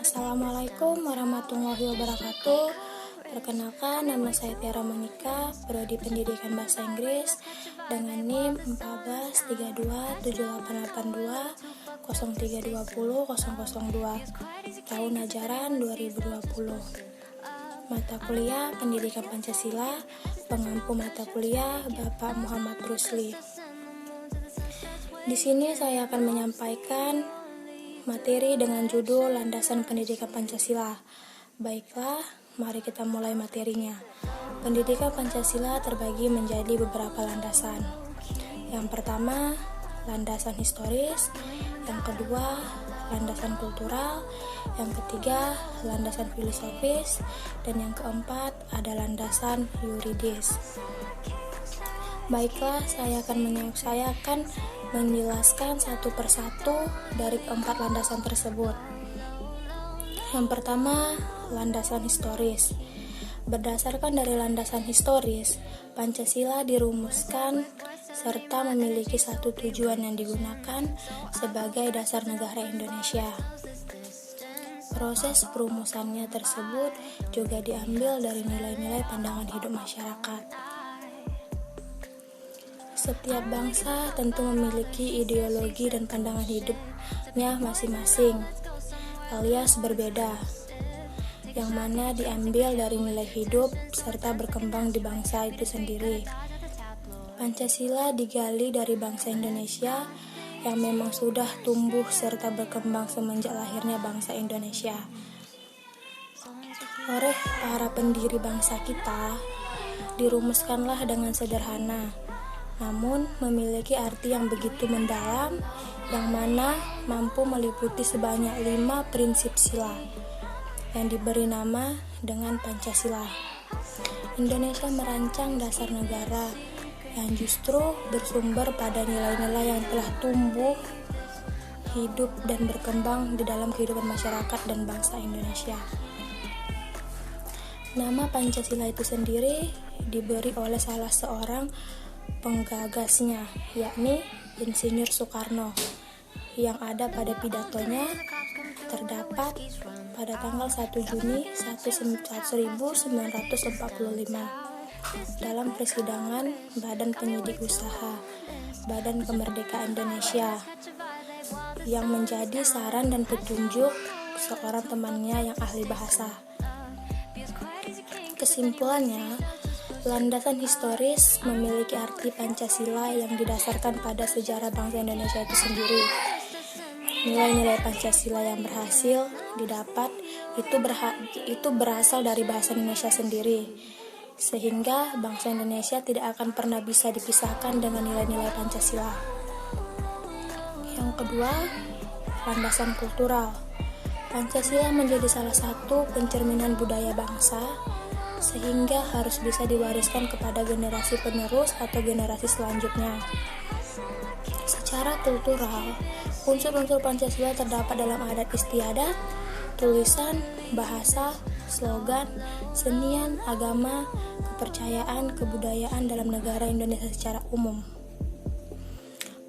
Assalamualaikum warahmatullahi wabarakatuh. Perkenalkan, nama saya Tiara Monika, Prodi Pendidikan Bahasa Inggris dengan NIM 14327820320320 tahun ajaran 2020. Mata kuliah Pendidikan Pancasila, pengampu mata kuliah Bapak Muhammad Rusli. Di sini saya akan menyampaikan materi dengan judul Landasan Pendidikan Pancasila. Baiklah, mari kita mulai materinya. Pendidikan Pancasila terbagi menjadi beberapa landasan. Yang pertama, landasan historis. Yang kedua, landasan kultural. Yang ketiga, landasan filosofis. Dan yang keempat, ada landasan yuridis. Baiklah, saya akan menjelaskan satu persatu dari keempat landasan tersebut. Yang pertama, landasan historis. Berdasarkan dari landasan historis, Pancasila dirumuskan serta memiliki satu tujuan yang digunakan sebagai dasar negara Indonesia. Proses perumusannya tersebut juga diambil dari nilai-nilai pandangan hidup masyarakat. Setiap bangsa tentu memiliki ideologi dan pandangan hidupnya masing-masing, alias berbeda, yang mana diambil dari nilai hidup serta berkembang di bangsa itu sendiri. Pancasila digali dari bangsa Indonesia yang memang sudah tumbuh serta berkembang semenjak lahirnya bangsa Indonesia. Oleh para pendiri bangsa kita, dirumuskanlah dengan sederhana, namun memiliki arti yang begitu mendalam, yang mana mampu meliputi sebanyak 5 prinsip sila yang diberi nama dengan Pancasila. Indonesia merancang dasar negara yang justru bersumber pada nilai-nilai yang telah tumbuh, hidup, dan berkembang di dalam kehidupan masyarakat dan bangsa Indonesia. Nama Pancasila itu sendiri diberi oleh salah seorang penggagasnya, yakni Insinyur Soekarno, yang ada pada pidatonya terdapat pada tanggal 1 Juni 1945 dalam persidangan Badan Penyidik Usaha Badan Kemerdekaan Indonesia, yang menjadi saran dan petunjuk seorang temannya yang ahli bahasa. Kesimpulannya, landasan historis memiliki arti Pancasila yang didasarkan pada sejarah bangsa Indonesia itu sendiri. Nilai-nilai Pancasila yang berhasil didapat itu berasal dari bahasa Indonesia sendiri, sehingga bangsa Indonesia tidak akan pernah bisa dipisahkan dengan nilai-nilai Pancasila. Yang kedua, landasan kultural. Pancasila menjadi salah satu pencerminan budaya bangsa, sehingga harus bisa diwariskan kepada generasi penerus atau generasi selanjutnya. Secara kultural, unsur-unsur Pancasila terdapat dalam adat istiadat, tulisan, bahasa, slogan, senian, agama, kepercayaan, kebudayaan dalam negara Indonesia secara umum.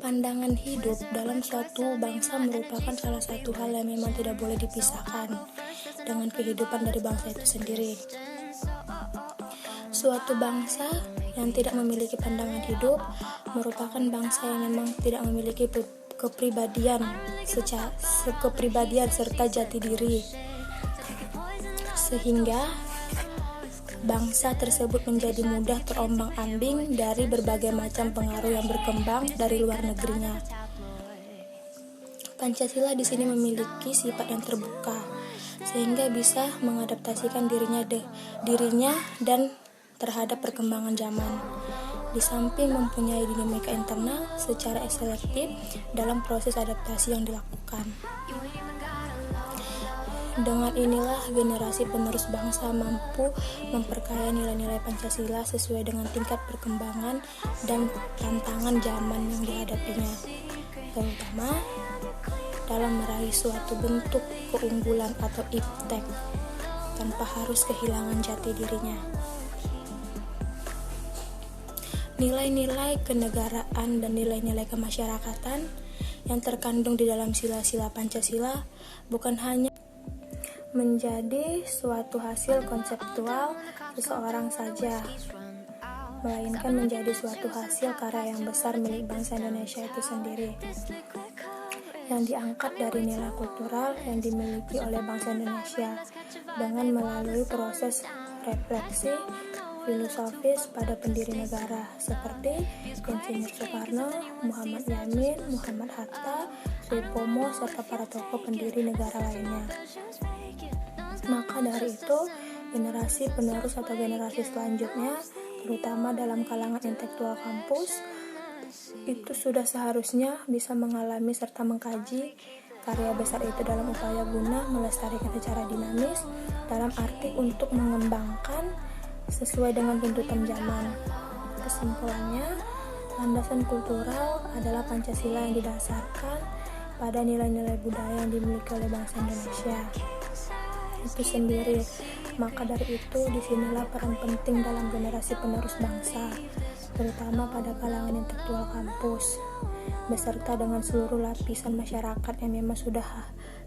Pandangan hidup dalam suatu bangsa merupakan salah satu hal yang memang tidak boleh dipisahkan dengan kehidupan dari bangsa itu sendiri. Suatu bangsa yang tidak memiliki pandangan hidup merupakan bangsa yang memang tidak memiliki kepribadian serta jati diri, sehingga bangsa tersebut menjadi mudah terombang-ambing dari berbagai macam pengaruh yang berkembang dari luar negerinya. Pancasila di sini memiliki sifat yang terbuka, sehingga bisa mengadaptasikan dirinya dan terhadap perkembangan zaman. Di samping mempunyai dinamika internal secara selektif dalam proses adaptasi yang dilakukan. Dengan inilah generasi penerus bangsa mampu memperkaya nilai-nilai Pancasila sesuai dengan tingkat perkembangan dan tantangan zaman yang dihadapinya, terutama dalam meraih suatu bentuk keunggulan atau iptek tanpa harus kehilangan jati dirinya. Nilai-nilai kenegaraan dan nilai-nilai kemasyarakatan yang terkandung di dalam sila-sila Pancasila bukan hanya menjadi suatu hasil konseptual seseorang saja, melainkan menjadi suatu hasil karya yang besar milik bangsa Indonesia itu sendiri, yang diangkat dari nilai kultural yang dimiliki oleh bangsa Indonesia dengan melalui proses refleksi filosofis pada pendiri negara seperti Insinyur Soekarno, Muhammad Yamin, Muhammad Hatta, Sutomo, serta para tokoh pendiri negara lainnya. Maka dari itu, generasi penerus atau generasi selanjutnya, terutama dalam kalangan intelektual kampus, itu sudah seharusnya bisa mengalami serta mengkaji karya besar itu dalam upaya guna melestarikan secara dinamis, dalam arti untuk mengembangkan sesuai dengan tuntutan zaman. Kesimpulannya, landasan kultural adalah Pancasila yang didasarkan pada nilai-nilai budaya yang dimiliki oleh bangsa Indonesia itu sendiri. Maka dari itu, disinilah peran penting dalam generasi penerus bangsa, terutama pada kalangan intelektual kampus, beserta dengan seluruh lapisan masyarakat yang memang sudah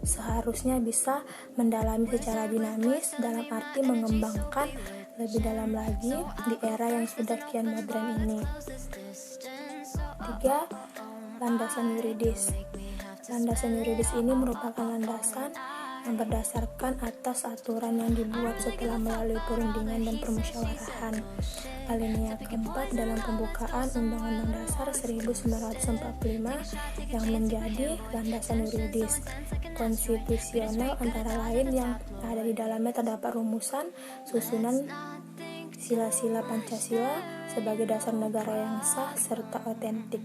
seharusnya bisa mendalami secara dinamis dalam arti mengembangkan lebih dalam lagi di era yang sudah kian modern ini. 3. Landasan yuridis. Landasan yuridis ini merupakan landasan yang berdasarkan atas aturan yang dibuat setelah melalui perundingan dan permusyawarahan. Alinea keempat dalam pembukaan Undang-Undang Dasar 1945 yang menjadi landasan yuridis konstitusional, antara lain yang ada di dalamnya terdapat rumusan susunan sila-sila Pancasila sebagai dasar negara yang sah serta otentik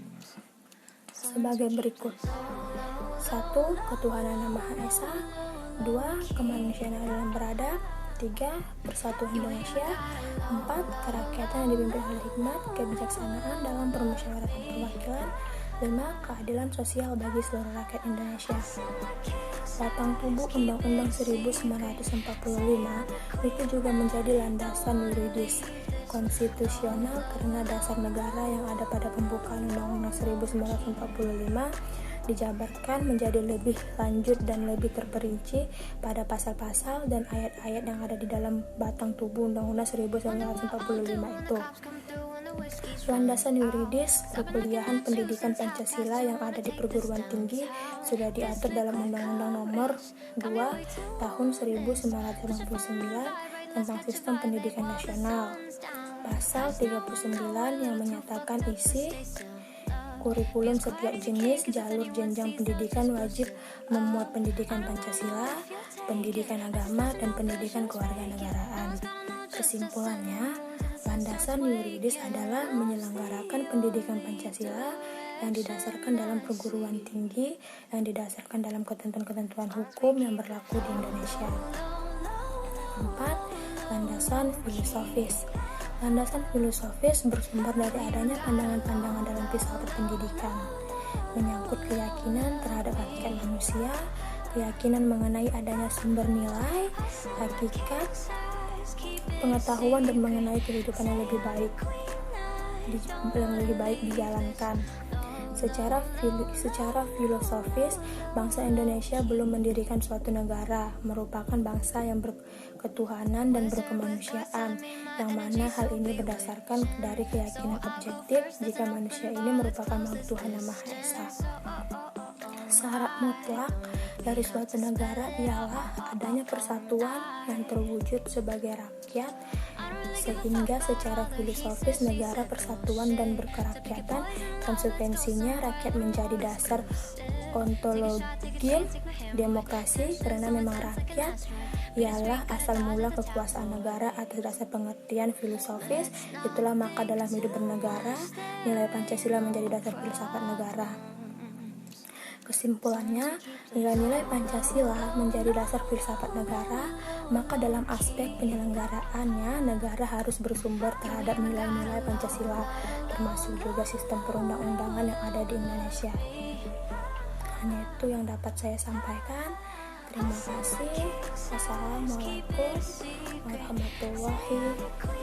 sebagai berikut: 1. Ketuhanan Yang Maha Esa. 2. Kemanusiaan yang adil dan beradab. 3. Persatuan Indonesia. 4. Kerakyatan yang dipimpin oleh hikmat kebijaksanaan dalam permusyawaratan perwakilan. 5. Keadilan sosial bagi seluruh rakyat Indonesia. Batang tubuh Undang-Undang 1945 itu juga menjadi landasan yuridis konstitusional karena dasar negara yang ada pada pembukaan Undang-Undang 1945 dijabarkan menjadi lebih lanjut dan lebih terperinci pada pasal-pasal dan ayat-ayat yang ada di dalam batang tubuh Undang-Undang 1945 itu. Landasan yuridis perkuliahan pendidikan Pancasila yang ada di perguruan tinggi sudah diatur dalam Undang-Undang Nomor 2 Tahun 1999 tentang Sistem Pendidikan Nasional. Pasal 39 yang menyatakan isi kurikulum setiap jenis jalur jenjang pendidikan wajib memuat pendidikan Pancasila, pendidikan agama, dan pendidikan kewarganegaraan. Kesimpulannya, landasan yuridis adalah menyelenggarakan pendidikan Pancasila yang didasarkan dalam perguruan tinggi yang didasarkan dalam ketentuan-ketentuan hukum yang berlaku di Indonesia. 4. Landasan filosofis. Landasan filosofis bersumber dari adanya pandangan-pandangan dalam filsafat pendidikan, menyangkut keyakinan terhadap hakikat manusia, keyakinan mengenai adanya sumber nilai, hakikat, pengetahuan dan mengenai kehidupan yang lebih baik dijalankan. Secara filosofis, bangsa Indonesia belum mendirikan suatu negara, merupakan bangsa yang berketuhanan dan berkemanusiaan, yang mana hal ini berdasarkan dari keyakinan objektif jika manusia ini merupakan makhluk Tuhan Yang Maha Esa. Syarat mutlak dari suatu negara ialah adanya persatuan yang terwujud sebagai rakyat, sehingga secara filosofis negara persatuan dan berkerakyatan konsekuensinya rakyat menjadi dasar ontologi demokrasi, karena memang rakyat ialah asal mula kekuasaan negara atas dasar pengertian filosofis. Itulah maka dalam hidup bernegara nilai Pancasila menjadi dasar filsafat negara. Kesimpulannya, nilai-nilai Pancasila menjadi dasar filsafat negara, maka dalam aspek penyelenggaraannya, negara harus bersumber terhadap nilai-nilai Pancasila, termasuk juga sistem perundang-undangan yang ada di Indonesia. Hanya itu yang dapat saya sampaikan. Terima kasih. Wassalamualaikum warahmatullahi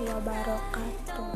wabarakatuh.